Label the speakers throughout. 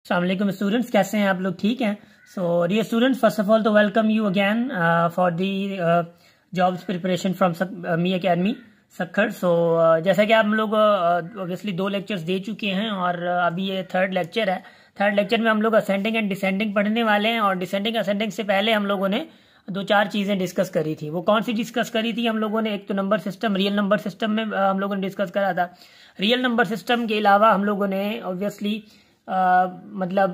Speaker 1: अस्सलाम वालेकुम स्टूडेंट्स, कैसे हैं आप लोग? ठीक हैं? So dear students, first of all तो welcome you again for the jobs preparation from me academy Sukkur. So जैसा कि आप लोग ऑब्वियसली 2 लेक्चर्स दे चुके हैं और अभी ये थर्ड लेक्चर है। थर्ड लेक्चर में हम लोग असेंडिंग एंड डिसेंडिंग पढ़ने वाले हैं और डिसेंडिंग असेंडिंग से पहले हम लोगों ने 2-4 चीज़ें डिस्कस करी थी। वो कौन सी डिस्कस करी थी हम लोगों ने? एक तो number system, real number system में हम लोगों ने डिस्कस करा था। रियल नंबर सिस्टम के अलावा हम लोगों ने ऑब्वियसली मतलब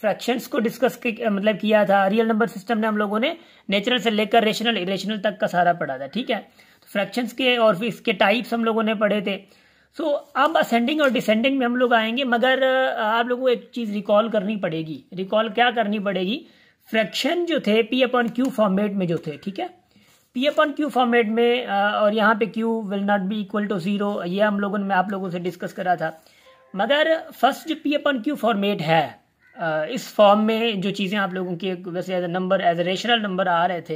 Speaker 1: फ्रैक्शंस को डिस्कस मतलब किया था। रियल नंबर सिस्टम में हम लोगों ने नेचुरल से लेकर रेशनल इरेशनल तक का सारा पढ़ा था। ठीक है, तो फ्रैक्शंस के और फिर इसके टाइप्स हम लोगों ने पढ़े थे। सो अब असेंडिंग और डिसेंडिंग में हम लोग आएंगे, मगर आप लोगों को एक चीज़ रिकॉल करनी पड़ेगी। रिकॉल क्या करनी पड़ेगी? फ्रैक्शन जो थे पी अपॉन क्यू फॉर्मेट में जो थे, ठीक है, पी अपॉन क्यू फॉर्मेट में और यहाँ पे Q will not be equal to 0, ये हम लोगों ने आप लोगों से डिस्कस करा था। मगर फर्स्ट जो पी अपॉन क्यू फॉर्मेट है, इस फॉर्म में जो चीज़ें आप लोगों के वैसे as a number, as a rational number आ रहे थे,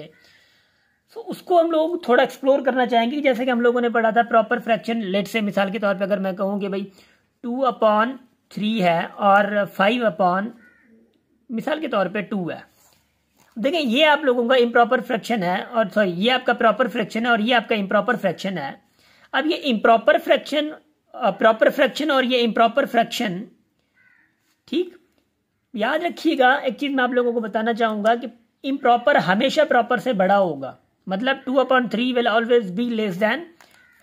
Speaker 1: तो उसको हम लोग थोड़ा एक्सप्लोर करना चाहेंगे। जैसे कि हम लोगों ने पढ़ा था प्रॉपर फ्रैक्शन। लेट से मिसाल के तौर पे अगर मैं कहूँ कि भाई 2/3 है और 5 मिसाल के तौर पे 2 है। देखें, ये आप लोगों का इम्प्रॉपर फ्रैक्शन है, और सॉरी ये आपका प्रॉपर फ्रैक्शन है और ये आपका इम्प्रॉपर फ्रैक्शन है। अब ये इम्प्रॉपर फ्रैक्शन, प्रॉपर फ्रैक्शन और ये इम्प्रॉपर फ्रैक्शन, ठीक, याद रखिएगा। एक चीज़ मैं आप लोगों को बताना चाहूँगा कि इम्प्रॉपर हमेशा प्रॉपर से बड़ा होगा। मतलब 2/3 will always be less than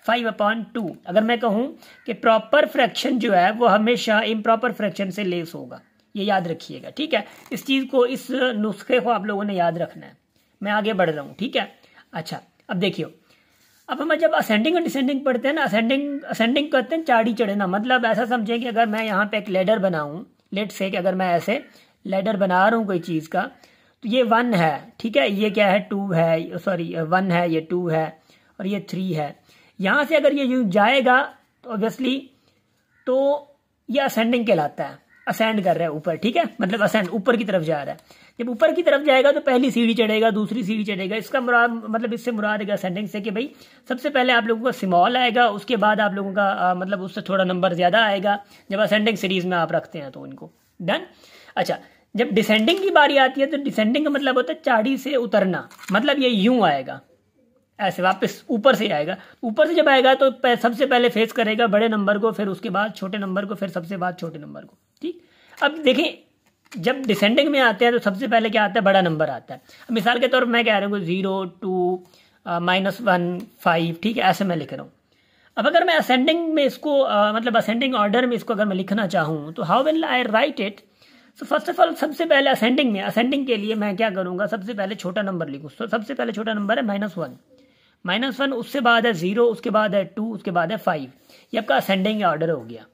Speaker 1: 5/2। अगर मैं कहूँ कि प्रॉपर फ्रैक्शन जो है वो हमेशा इम्प्रॉपर फ्रैक्शन से लेस होगा, ये याद रखिएगा। ठीक है, इस चीज़ को, इस नुस्खे को आप लोगों ने याद रखना है। मैं आगे बढ़ रहा हूँ, ठीक है। अच्छा, अब देखियो, अब हम जब असेंडिंग और डिसेंडिंग पढ़ते हैं ना, असेंडिंग कहते हैं चाड़ी चढ़ना। मतलब ऐसा समझें कि अगर मैं यहाँ पे एक लेडर बनाऊँ, लेट से कि अगर मैं ऐसे लेडर बना रहा हूँ कोई चीज़ का, तो ये 1 है, ठीक है, ये क्या है 2 है, सॉरी 1 है, ये 2 है और ये 3 है। यहाँ से अगर ये यूँ जाएगा तो ऑब्वियसली तो ये असेंडिंग कहलाता है, असेंड कर रहा है ऊपर, ठीक है, मतलब असेंड ऊपर की तरफ जा रहा है। जब ऊपर की तरफ जाएगा तो पहली सीढ़ी चढ़ेगा, दूसरी सीढ़ी चढ़ेगा। इसका मुराद, मतलब इससे मुराद है असेंडिंग से कि भाई सबसे पहले आप लोगों का स्मॉल आएगा, उसके बाद आप लोगों का मतलब उससे थोड़ा नंबर ज़्यादा आएगा जब असेंडिंग सीरीज में आप रखते हैं तो इनको डन। अच्छा, जब डिसेंडिंग की बारी आती है तो डिसेंडिंग का मतलब होता है चाड़ी से उतरना। मतलब ये यूं आएगा, ऐसे वापस ऊपर से आएगा। ऊपर से जब आएगा तो सबसे पहले फेस करेगा बड़े नंबर को, फिर उसके बाद छोटे नंबर को, फिर सबसे बाद छोटे नंबर को। ठीक, अब देखें, जब डिसेंडिंग में आते हैं तो सबसे पहले क्या आता है? बड़ा नंबर आता है। मिसाल के तौर पर मैं कह रहा हूँ 0, 2, -1, 5, ठीक है, ऐसे मैं लिख रहा हूँ। अब अगर मैं असेंडिंग में इसको मतलब असेंडिंग ऑर्डर में इसको अगर मैं लिखना चाहूँ तो how will I right it? So first of all, सबसे पहले असेंडिंग में, असेंडिंग के लिए मैं क्या करूँगा? सबसे पहले छोटा नंबर लिखूँ। तो सबसे पहले छोटा नंबर है -1, उससे बाद है 0, उसके बाद है 2, उसके बाद है 5। ये आपका असेंडिंग ऑर्डर हो गया।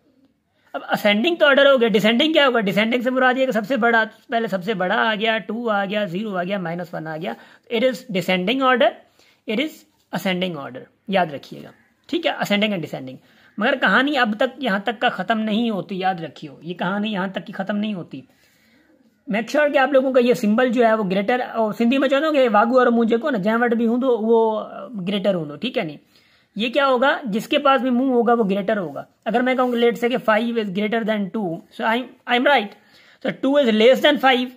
Speaker 1: अब असेंडिंग तो ऑर्डर हो गया। डिसेंडिंग क्या होगा? डिसेंडिंग से मुराद ये कि सबसे बड़ा, पहले सबसे बड़ा आ गया, 2 आ गया, 0 आ गया, -1 आ गया। It is descending order, it is ascending order, याद रखिएगा। ठीक है, असेंडिंग एंड डिसेंडिंग। मगर कहानी अब तक यहाँ तक का ख़त्म नहीं होती, याद रखियो, ये कहानी यहाँ तक की ख़त्म नहीं होती। मेक श्योर कि आप लोगों का ये सिंबल जो है वो ग्रेटर, और सिंधी में चवंदो वागू और मुंह को ना जै वटि भी हूंदो वो ग्रेटर हूंदो, ठीक है नी। ये क्या होगा? जिसके पास भी मुंह होगा वो ग्रेटर होगा। अगर मैं कहूँ लेट से कि 5 is greater than 2, so I am right. So 2 is less than 5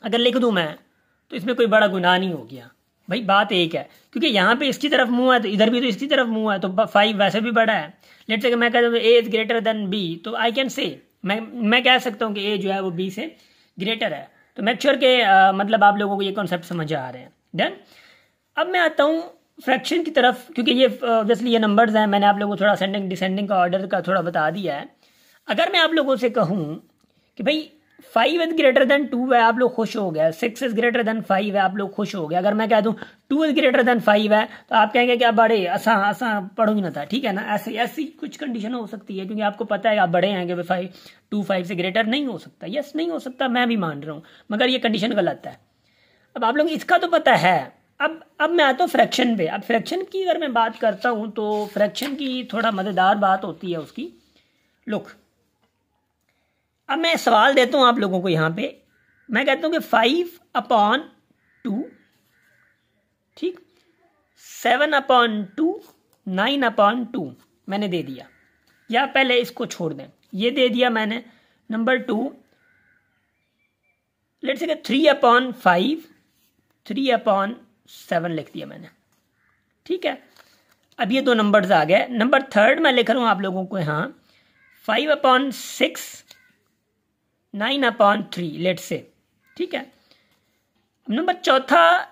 Speaker 1: अगर लिख दूं मैं तो इसमें कोई बड़ा गुनाह नहीं हो गया। भाई बात एक है, क्योंकि यहाँ पे इसकी तरफ मुंह है तो इधर भी तो इसकी तरफ मुंह है, तो 5 वैसे भी बड़ा है। लेट से कि मैं कहता हूँ ए इज ग्रेटर देन बी, तो आई कैन से, मैं कह सकता हूँ कि ए जो है वो बी से ग्रेटर है। तो मेक श्योर के मतलब आप लोगों को ये कॉन्सेप्ट समझ आ रहे हैं। डन। अब मैं आता हूँ फ्रैक्शन की तरफ, क्योंकि ये ऑब्वियसली ये नंबर्स हैं, मैंने आप लोगों को थोड़ा असेंडिंग डिसेंडिंग का ऑर्डर का थोड़ा बता दिया है। अगर मैं आप लोगों से कहूँ कि भाई 5 इज ग्रेटर देन 2 है, आप लोग खुश हो गए। 6 इज ग्रेटर देन 5 है, आप लोग खुश हो गए। अगर मैं कह दूँ 2 इज ग्रेटर देन 5 है तो आप कहेंगे कि आप बड़े असा पढ़ो ही ना था, ठीक है ना। ऐसी कुछ कंडीशन हो सकती है, क्योंकि आपको पता है आप बड़े हैं कि 5 से ग्रेटर नहीं हो सकता। यस, नहीं हो सकता, मैं भी मान रहा हूँ, मगर ये कंडीशन गलत है। अब आप लोग इसका तो पता है। अब मैं आता हूँ फ्रैक्शन पे। अब फ्रैक्शन की अगर मैं बात करता हूँ तो फ्रैक्शन की थोड़ा मज़ेदार बात होती है उसकी। लुक, अब मैं सवाल देता हूँ आप लोगों को यहाँ पे। मैं कहता हूँ कि 5/2, ठीक, 7/2, 9/2 मैंने दे दिया। या पहले इसको छोड़ दें, ये दे दिया मैंने। नंबर 2 लेट्स से 3/5, 3/7 लिख दिया मैंने, ठीक है। अब ये 2 नंबर्स आ गए। नंबर 3 मैं लिख रहा हूं आप लोगों को यहाँ 5/6, 9/3 लेट्स से, ठीक है। नंबर 4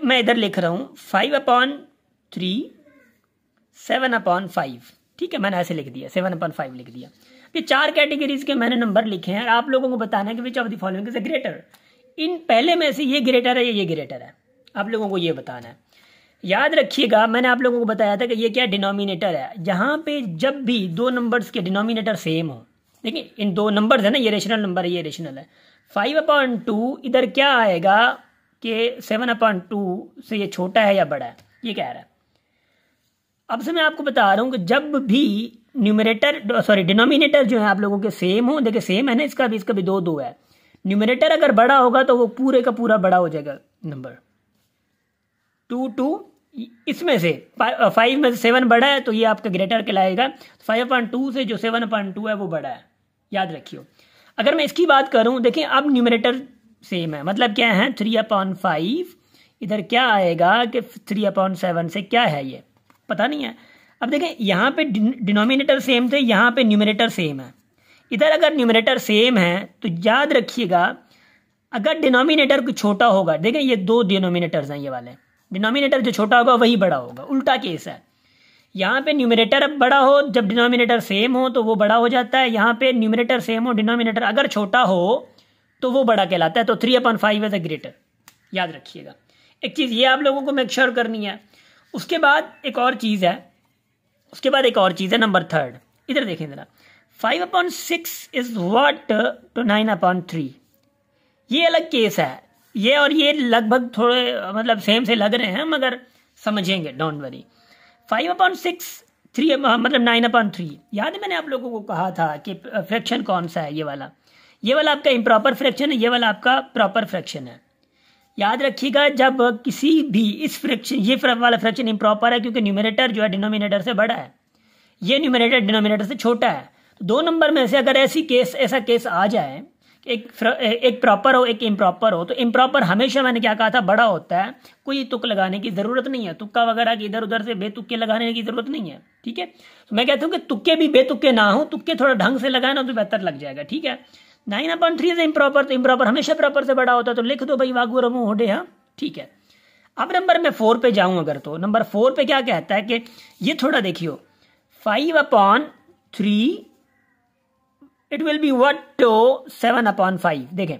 Speaker 1: मैं इधर लिख रहा हूं 5/3, 7/5, ठीक है। मैंने ऐसे लिख दिया, 7/5 लिख दिया। ये 4 कैटेगरीज के मैंने नंबर लिखे हैं। आप लोगों को बताना है कि which of the following is a greater. इन पहले में से ये ग्रेटर है या ये ग्रेटर है, आप लोगों को ये बताना है। याद रखिएगा मैंने आप लोगों को बताया था कि ये क्या डिनोमिनेटर है, जहां पे जब भी 2 नंबर्स के डिनोमिनेटर सेम हो। देखिए इन 2 नंबर्स है ना, ये रेशनल नंबर है, ये रेशनल है। 5/2 इधर क्या आएगा कि 7/2 से ये छोटा है या बड़ा है, ये कह रहा है। अब से मैं आपको बता रहा हूं कि जब भी डिनोमिनेटर जो है आप लोगों के सेम हो, देखिए सेम है ना, इसका भी 2 है। न्यूमरेटर अगर बड़ा होगा तो वो पूरे का पूरा बड़ा हो जाएगा नंबर। 2 इसमें से 5 में से 7 बड़ा है तो ये आपका ग्रेटर कहलाएगा। 5/2 से जो 7/2 है वो बड़ा है, याद रखियो। अगर मैं इसकी बात करूं, देखिए अब न्यूमरेटर सेम है, मतलब क्या है 3/5, इधर क्या आएगा कि 3/7 से क्या है ये पता नहीं है। अब देखें यहाँ पे डिनोमिनेटर सेम थे, यहाँ पे न्यूमरेटर सेम है। इधर अगर न्यूमरेटर सेम है तो याद रखिएगा अगर डिनोमिनेटर कुछ छोटा होगा, देखें ये 2 डिनोमिनेटर्स हैं, ये वाले डिनोमिनेटर जो छोटा होगा वही बड़ा होगा। उल्टा केस है, यहाँ पे न्यूमरेटर अब बड़ा हो, जब डिनोमिनेटर सेम हो तो वो बड़ा हो जाता है। यहाँ पे न्यूमरेटर सेम हो, डिनोमिनेटर अगर छोटा हो तो वो बड़ा कहलाता है। तो 3/5 इज अ ग्रेटर, याद रखिएगा। एक चीज ये आप लोगों को मेक श्योर करनी है। उसके बाद एक और चीज है, नंबर 3 इधर देखें जरा, 5/6 इज व्हाट टू 9/3। ये अलग केस है, ये और ये लगभग थोड़े मतलब सेम से लग रहे हैं, मगर समझेंगे, डोंट वरी। 5/6 3 मतलब 9/3। याद है मैंने आप लोगों को कहा था कि फ्रैक्शन कौन सा है, ये वाला आपका इम्प्रॉपर फ्रैक्शन है, ये वाला आपका प्रॉपर फ्रैक्शन है। याद रखिएगा जब किसी भी इस फ्रैक्शन, ये वाला फ्रैक्शन इम्प्रॉपर है क्योंकि न्यूमरेटर जो है डिनोमिनेटर से बड़ा है, ये न्यूमरेटर डिनोमिनेटर से छोटा है। तो 2 नंबर में से अगर ऐसा केस आ जाए एक प्रॉपर हो एक इम्प्रॉपर हो, तो इम्प्रॉपर हमेशा मैंने क्या कहा था बड़ा होता है। कोई तुक लगाने की जरूरत नहीं है, तुक्का वगैरह की इधर उधर से बेतुक्के लगाने की जरूरत नहीं है, ठीक है। तो मैं कहता हूं कि तुक्के भी बेतुक्के ना हो, तुक्के थोड़ा ढंग से लगाए ना तो बेहतर लग जाएगा, ठीक है। 9/3 इम्प्रॉपर, तो इम्प्रॉपर हमेशा प्रॉपर से बड़ा होता है, तो लिख दो भाई वागू रमू होडे, हाँ ठीक है। अब नंबर में 4 पे जाऊं अगर, तो नंबर 4 पे क्या कहता है कि ये थोड़ा देखियो 5/3 it will be what to 7/5। देखें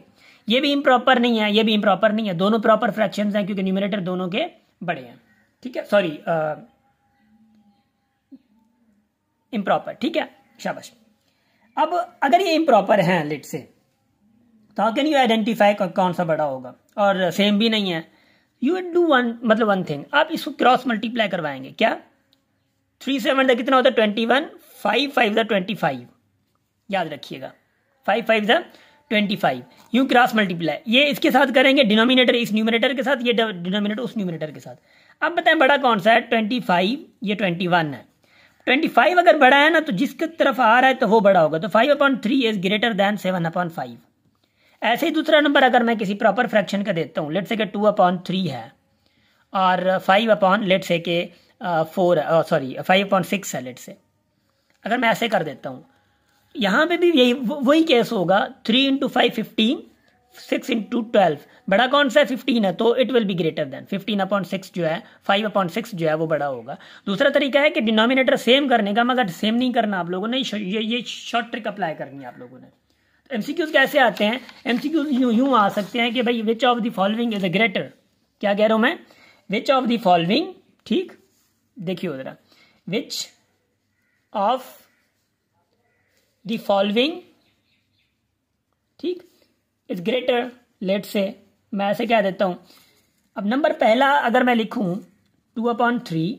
Speaker 1: ये भी इम्प्रॉपर नहीं है, ये भी इम्प्रॉपर नहीं है, दोनों प्रॉपर फ्रैक्शंस हैं क्योंकि न्यूमरेटर दोनों के बड़े हैं, ठीक है। सॉरी इम्प्रॉपर, ठीक है, शाबाश। अब अगर ये इम्प्रॉपर है लेट से, तो हाउ कैन यू आइडेंटिफाई कौन सा बड़ा होगा, और सेम भी नहीं है। You will do one thing, आप इसको क्रॉस मल्टीप्लाई करवाएंगे। क्या 3 7 कितना होता है 21, 5 5 25, याद रखिएगा 5 5 25। यूं क्रॉस मल्टीप्लाई ये इसके साथ करेंगे, डिनोमिनेटर इस न्यूमरेटर के साथ, ये डिनोमिनेटर उस न्यूमरेटर के साथ। अब बताएं बड़ा कौन सा है, 25, ये 21 है। 25 अगर बड़ा है ना तो जिसकी तरफ आ रहा है तो वो बड़ा होगा, तो 5/3 इज ग्रेटर देन 7/5। ऐसे ही दूसरा नंबर अगर मैं किसी प्रॉपर फ्रैक्शन का देता हूँ, लेट्स से कि 2/3 है और 5/6 है लेट्स से, अगर मैं ऐसे कर देता हूँ, यहाँ पे भी यही वही केस होगा। 3 × 5 15, 6 × 12 बड़ा कौन सा है 15 है, तो it will be greater than 15/6 जो है 5/6 जो है वो बड़ा होगा। दूसरा तरीका है कि डिनोमिनेटर सेम करने का, मगर सेम नहीं करना आप लोगों ने, ये शॉर्ट ट्रिक अप्लाई करनी है आप लोगों ने। तो एमसीक्यूज कैसे आते हैं, एमसीक्यूज यूं आ सकते हैं कि भाई विच of the following is a greater. क्या कह रहा हूं मैं, विच ऑफ द फॉलोइंग, ठीक देखिए जरा, विच ऑफ द फॉलोइंग, ठीक इज ग्रेटर। लेट से मैं ऐसे कह देता हूं। अब नंबर पहला अगर मैं लिखूं 2/3,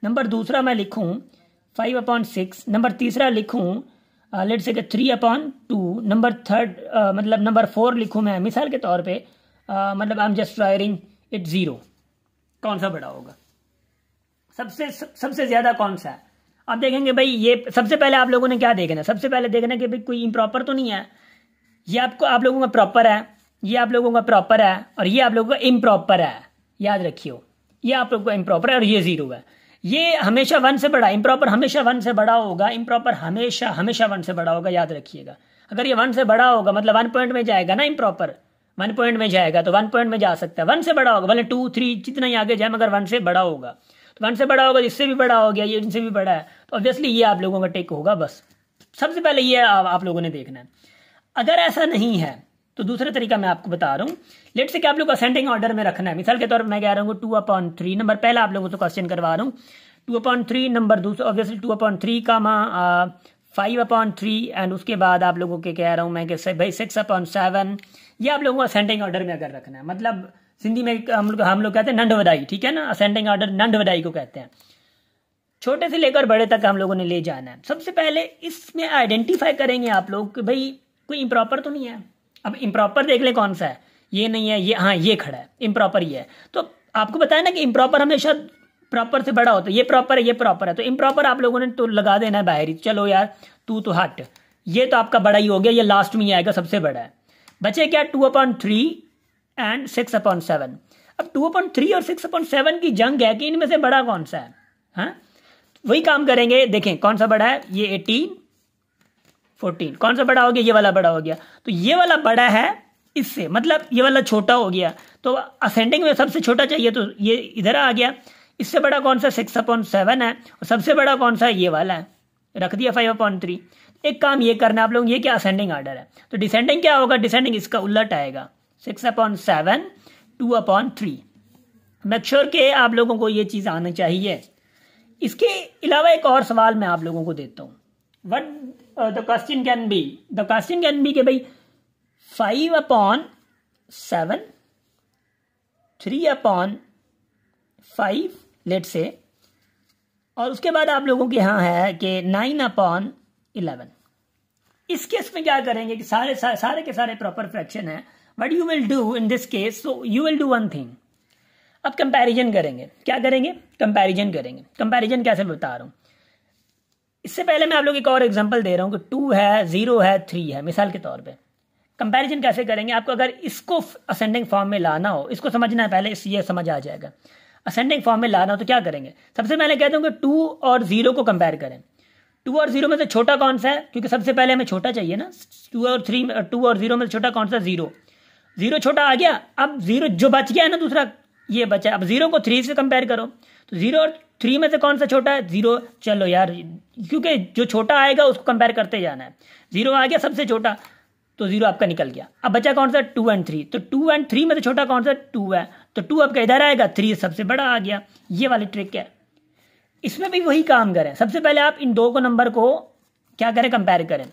Speaker 1: नंबर दूसरा मैं लिखूं 5/6, नंबर तीसरा लिखूं लेट से 3/2, नंबर थर्ड मतलब नंबर 4 लिखूं मैं मिसाल के तौर पे, मतलब I am just writing it 0। कौन सा बड़ा होगा, सबसे ज्यादा कौन सा है, आप देखेंगे भाई ये सबसे पहले आप लोगों ने क्या देखना है, सबसे पहले देखना है कि भाई कोई इम्प्रॉपर तो नहीं है। ये आप लोगों का प्रॉपर है, ये आप लोगों का प्रॉपर है, और ये आप लोगों का इम्प्रॉपर है। याद रखियो, ये आप लोगों का इम्प्रॉपर है और ये 0 है। ये हमेशा 1 से बड़ा, इम्प्रॉपर हमेशा 1 से बड़ा होगा, इम्प्रॉपर हमेशा 1 से बड़ा होगा। याद रखिएगा, अगर ये 1 से बड़ा होगा मतलब 1 पॉइंट में जाएगा ना, इम्प्रॉपर 1 पॉइंट में जाएगा तो 1 पॉइंट में जा सकता है। 1 से बड़ा होगा, भले 2 3 जितना ही आगे जाए, मगर 1 से बड़ा होगा। तो 1 से बड़ा होगा, इससे भी बड़ा हो गया, ये इनसे भी बड़ा है, तो ऑब्वियसली ये आप लोगों का टिक होगा। बस सबसे पहले ये आप लोगों ने देखना है। अगर ऐसा नहीं है तो दूसरा तरीका मैं आपको बता रहा हूँ। लेट से कि आप लोग असेंडिंग ऑर्डर में रखना है। मिसाल के तौर पर मैं कह रहा हूँ 2/3 नंबर पहला आप लोगों से क्वेश्चन करवा रहा हूँ। 2/3 नंबर दूसरा ऑब्वियसली 2/3 का 5/3 एंड उसके बाद आप लोगों के कह रहा हूँ मैं कि भाई 6/7। ये आप लोगों को असेंडिंग ऑर्डर में अगर रखना है, मतलब सिंधी में हम लोग कहते हैं नंड वडाई, ठीक है ना। असेंडिंग ऑर्डर नंड वडाई को कहते हैं। छोटे से लेकर बड़े तक हम लोगों ने ले जाना है। सबसे पहले इसमें आइडेंटिफाई करेंगे आप लोग कि भाई कोई इम्प्रॉपर तो नहीं है। अब इम्प्रॉपर देख ले कौन सा है, ये नहीं है, ये हाँ ये खड़ा है, इम्प्रॉपर ये है। तो आपको बताया ना कि इम्प्रॉपर हमेशा प्रॉपर से बड़ा होता है। ये प्रॉपर है, ये प्रॉपर है, तो इम्प्रॉपर आप लोगों ने तो लगा देना है बाहर ही। चलो यार तू तो हट, ये तो आपका बड़ा ही हो गया, ये लास्ट में ही आएगा, सबसे बड़ा है। बचे क्या 2/3 एंड 6/7। अब 2/3 और 6/7 की जंग है कि इनमें से बड़ा कौन सा है। हाँ वही काम करेंगे, देखें कौन सा बड़ा है, ये 18 14 कौन सा बड़ा हो गया, ये वाला बड़ा हो गया। तो ये वाला बड़ा है इससे, मतलब ये वाला छोटा हो गया। तो असेंडिंग में सबसे छोटा चाहिए तो ये इधर आ गया। इससे बड़ा कौन सा 6/7 है, और सबसे बड़ा कौन सा ये वाला है, रख दिया 5/3। एक काम ये करना है आप लोग, ये क्या असेंडिंग ऑर्डर है, तो डिसेंडिंग क्या होगा, डिसेंडिंग इसका उलट आएगा 6/7 2/3। मेक श्योर के आप लोगों को ये चीज आनी चाहिए। इसके अलावा एक और सवाल मैं आप लोगों को देता हूं। What the question can be, the question can be के भाई 5/7 3/5 लेट से, और उसके बाद आप लोगों के यहाँ है कि 9/11। इस केस में क्या करेंगे कि सारे के सारे प्रॉपर फ्रैक्शन है। What you will do in this case, so you will do one thing. अब कंपैरिजन करेंगे, क्या करेंगे, कंपैरिजन करेंगे। कंपैरिजन कैसे बता रहा हूं, इससे पहले मैं आप लोग एक और एग्जांपल दे रहा हूं कि 2 है 0 है 3 है, मिसाल के तौर पे। कंपैरिजन कैसे करेंगे, आपको अगर इसको असेंडिंग फॉर्म में लाना हो, इसको समझना है पहले, ये समझ आ जाएगा। असेंडिंग फॉर्म में लाना हो तो क्या करेंगे, सबसे पहले कहता हूं कि 2 और 0 को कंपेयर करें। 2 और 0 में से छोटा कौन सा है, क्योंकि सबसे पहले हमें छोटा चाहिए ना। 2 और 0 में से छोटा कौन सा, 0 छोटा आ गया। अब 0 जो बच गया है ना, दूसरा ये बचा। अब 0 को 3 से कंपेयर करो, तो 0 और 3 में से कौन सा छोटा है, 0। चलो यार, क्योंकि जो छोटा आएगा उसको कंपेयर करते जाना है। 0 आ गया सबसे छोटा, तो 0 आपका निकल गया। अब बचा कौन सा, 2 और 3। तो 2 और 3 में से छोटा कौन सा, 2 है, तो 2 आपका इधर आएगा, 3 सबसे बड़ा आ गया। ये वाली ट्रिक है। इसमें भी वही काम करें। सबसे पहले आप इन दो को नंबर को क्या करें, कंपेयर करें।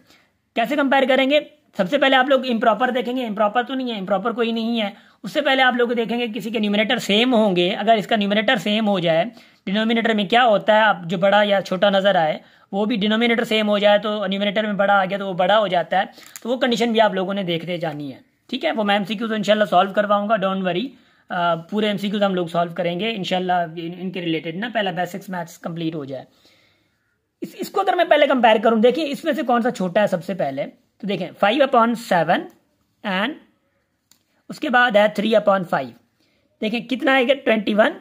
Speaker 1: कैसे कंपेयर करेंगे, सबसे पहले आप लोग इम्प्रॉपर देखेंगे, इम्प्रॉपर तो नहीं है, इम्प्रॉपर कोई नहीं है। उससे पहले आप लोग देखेंगे किसी के न्यूमरेटर सेम होंगे। अगर इसका न्यूमरेटर सेम हो जाए, डिनोमिनेटर में क्या होता है, आप जो बड़ा या छोटा नजर आए वो भी डिनोमिनेटर सेम हो जाए, तो न्यूमरेटर में बड़ा आ गया तो वो बड़ा हो जाता है। तो वो कंडीशन भी आप लोगों ने देखते जानी है, ठीक है। वो मैं एमसीक्यू तो इंशाल्लाह सॉल्व करवाऊंगा, डोंट वरी। पूरे एमसीक्यूज हम लोग सॉल्व करेंगे इंशाल्लाह, इनके रिलेटेड ना, पहला बेसिक्स मैथ्स कंप्लीट हो जाए। इसको अगर मैं पहले कंपेयर करूं, देखिए इसमें से कौन सा छोटा है सबसे पहले, तो देखें 5/7 एंड उसके बाद है 3/5। देखें कितना आएगा, 21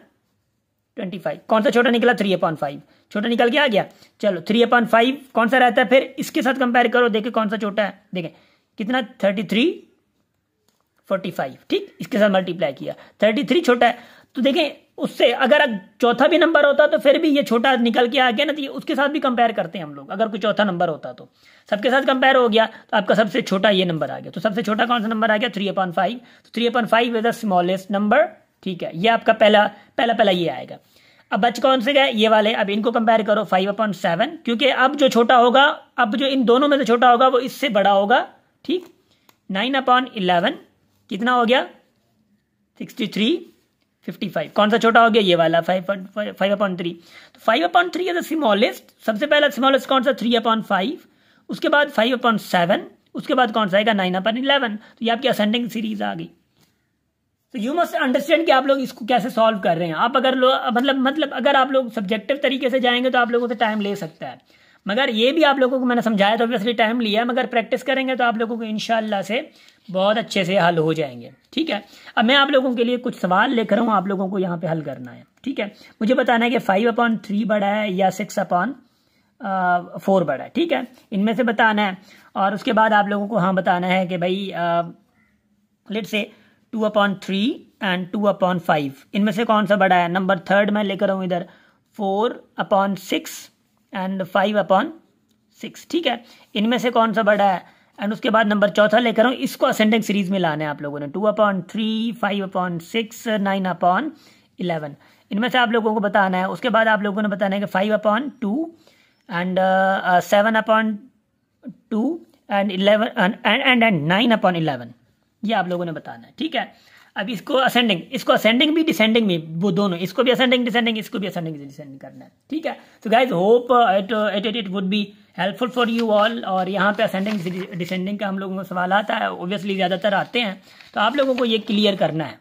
Speaker 1: 25। कौन सा छोटा निकला, 3/5 छोटा निकल के आ गया। चलो 3/5 कौन सा रहता है, फिर इसके साथ कंपेयर करो, देखें कौन सा छोटा है। देखें कितना, 33 45, ठीक। इसके साथ मल्टीप्लाई किया, 33 छोटा है। तो देखें उससे अगर चौथा भी नंबर होता तो फिर भी ये छोटा निकल के आ गया ना, तो उसके साथ भी कंपेयर करते हैं हम लोग। अगर कोई चौथा नंबर होता तो सबके साथ कंपेयर हो गया, तो आपका सबसे छोटा ये नंबर आ गया। तो सबसे छोटा कौन सा नंबर आ गया, 3/5। तो 3/5 इज द स्मॉलेस्ट नंबर, ठीक है। ये आपका पहला ये आएगा। अब बच कौन से गए, ये वाले। अब इनको कंपेयर करो 5/7, क्योंकि अब जो छोटा होगा, अब जो इन दोनों में से छोटा होगा वो इससे बड़ा होगा, ठीक। 9/11 कितना हो गया, 63 55। कौन सा छोटा हो गया, ये वाला 5/3। तो 5/3 इज द स्मॉलेस्ट। सबसे पहला स्मॉलेस्ट कौन सा, 3/5। उसके बाद 5/7, उसके बाद कौन सा आएगा, 9/11। तो ये आपकी असेंडिंग सीरीज आ गई। तो यू मस्ट अंडरस्टैंड कि आप लोग इसको कैसे सॉल्व कर रहे हैं। आप अगर मतलब अगर आप लोग सब्जेक्टिव तरीके से जाएंगे तो आप लोगों से टाइम ले सकता है, मगर ये भी आप लोगों को मैंने समझाया तो ऑब्वियसली टाइम लिया, मगर प्रैक्टिस करेंगे तो आप लोगों को इंशाल्लाह से बहुत अच्छे से हल हो जाएंगे। ठीक है, अब मैं आप लोगों के लिए कुछ सवाल लेकर हूँ, आप लोगों को यहाँ पे हल करना है। ठीक है, मुझे बताना है कि 5/3 बड़ा है या 6/4 बड़ा है। ठीक है, इनमें से बताना है। और उसके बाद आप लोगों को हाँ बताना है कि भाई लेट्स से 2/3 एंड 2/5 इनमें से कौन सा बड़ा है। नंबर थर्ड मैं लेकर आऊँ इधर 4/6 एंड 5/6। ठीक है, इनमें से कौन सा बड़ा है। एंड उसके बाद नंबर चौथा लेकर आऊँ, इसको असेंडिंग सीरीज में लाना है आप लोगों ने। 2/3, 5/6, 9/11 इनमें से आप लोगों को बताना है। उसके बाद आप लोगों ने बताना है कि 5/2 एंड 7/2 एंड 11 एंड 9/11 ये आप लोगों ने बताना है। ठीक है, अब इसको असेंडिंग भी डिसेंडिंग भी, वो दोनों, इसको भी असेंडिंग डिसेंडिंग, इसको भी असेंडिंग डिसेंडिंग करना है। ठीक है, तो guys hope it would be helpful for you all. और यहाँ पे असेंडिंग डिसेंडिंग का हम लोगों को सवाल आता है, ऑब्वियसली ज़्यादातर आते हैं, तो आप लोगों को ये क्लियर करना है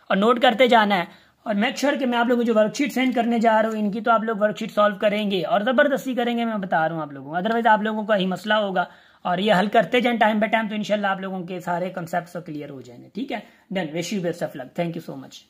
Speaker 1: और नोट करते जाना है। और मेक श्योर कि मैं आप लोगों को जो वर्कशीट सेंड करने जा रहा हूँ इनकी तो आप लोग वर्कशीट सॉल्व करेंगे और ज़बरदस्ती करेंगे, मैं बता रहा हूँ आप लोगों को, अदरवाइज आप लोगों का ही मसला होगा। और ये हल करते जाएं टाइम बाय टाइम, तो इंशाल्लाह आप लोगों के सारे कॉन्सेप्ट्स क्लियर हो जाएंगे। ठीक है, done, wish you best of luck, thank you so much.